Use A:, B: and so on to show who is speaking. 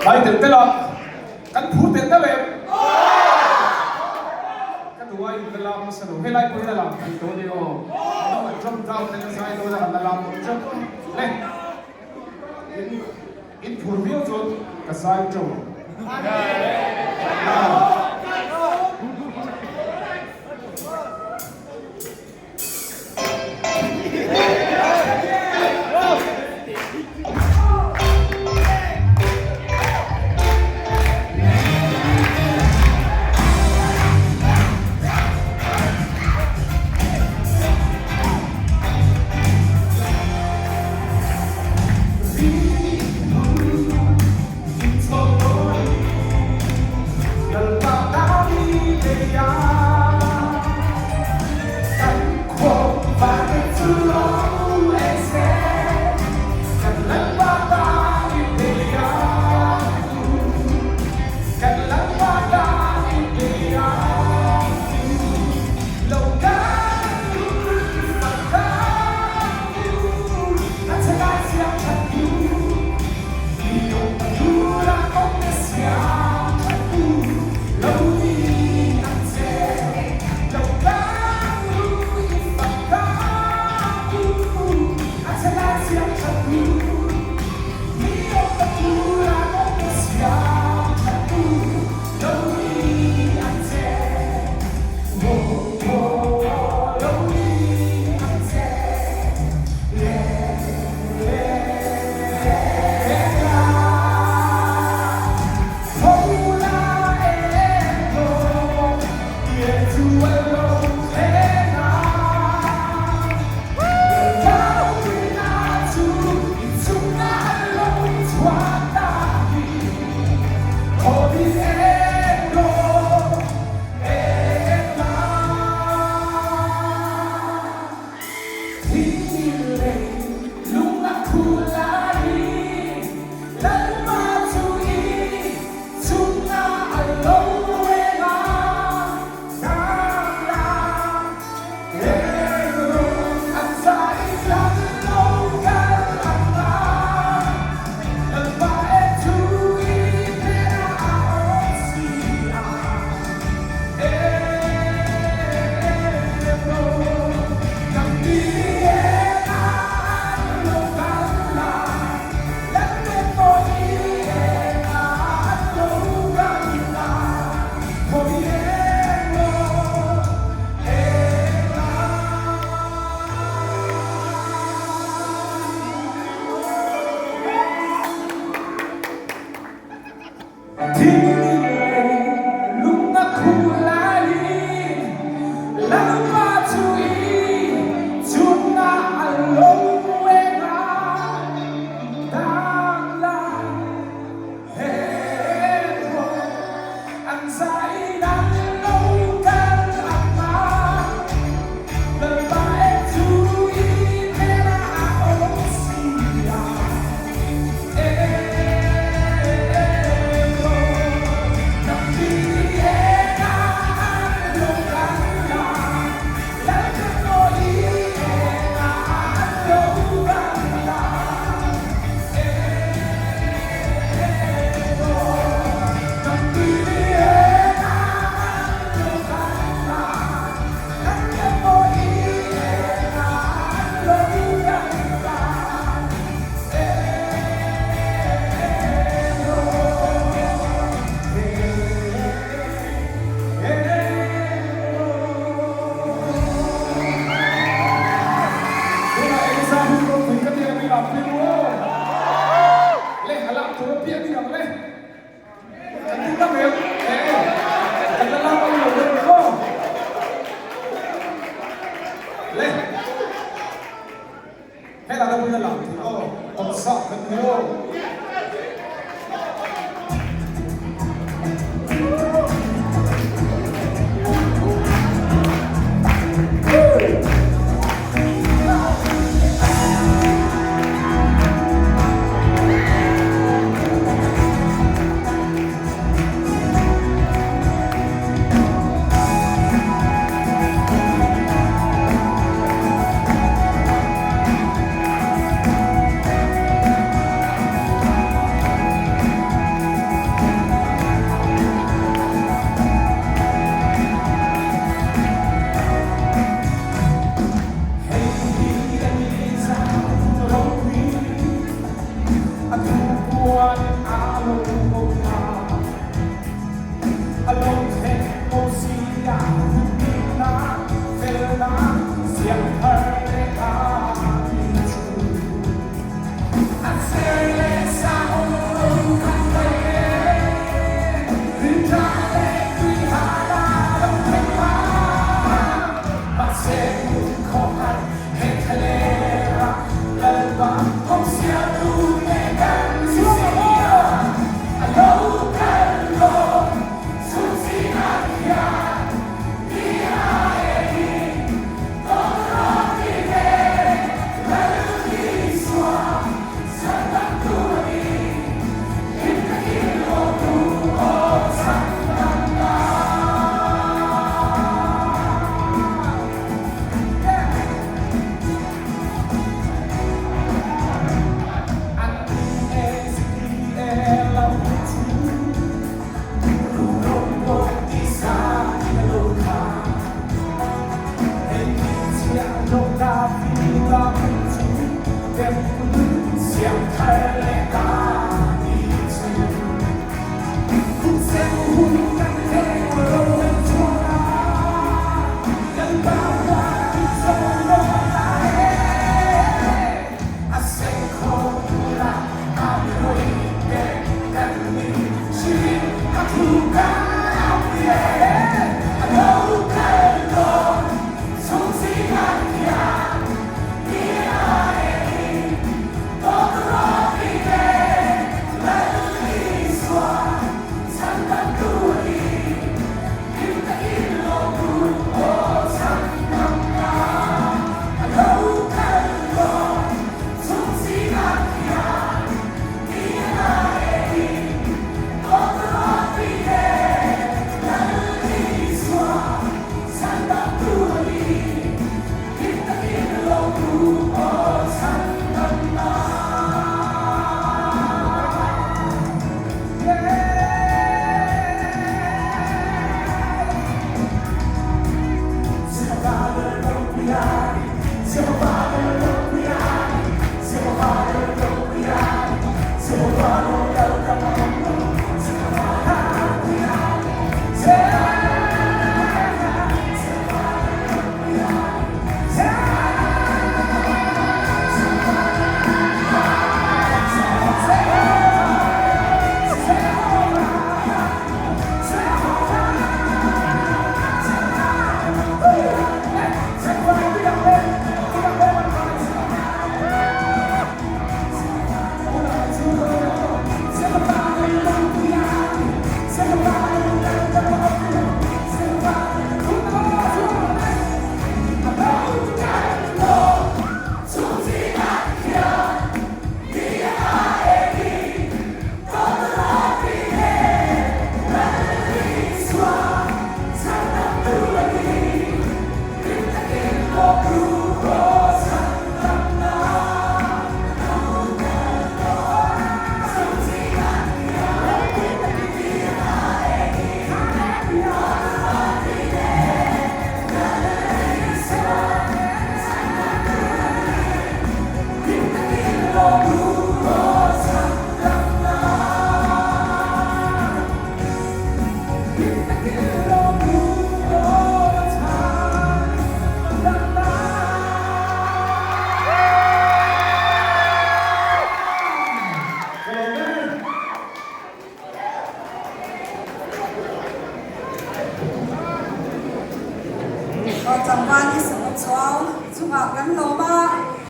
A: Lại tiền tên là Cắn phút tiền tên là Cắn đủ ai tên là Mà sẽ đủ hết lại bố tên là Thì tôi đi ô Nó mà trong trao tên là sai tôi là hẳn là làm một chút Lên In phút viêu chút Cả sai trâu Hãy subscribe cho kênh Ghiền Mì Gõ để không bỏ lỡ Tubuan alumna Along Tekosia Bina Felna Siang Herdeka Asele sa ulung kandai Rinjale Krihana Long Tepa Masih Kohan Hekalera Lalba Hong Siatu Megan Sisia Alo Kallo Susinakia Dia Eri Tolokine Laluliswa Sanang Turi Himkakilo Tuo Sanganga
B: Có trong ban như sự một xóa, chung học gắn lô ba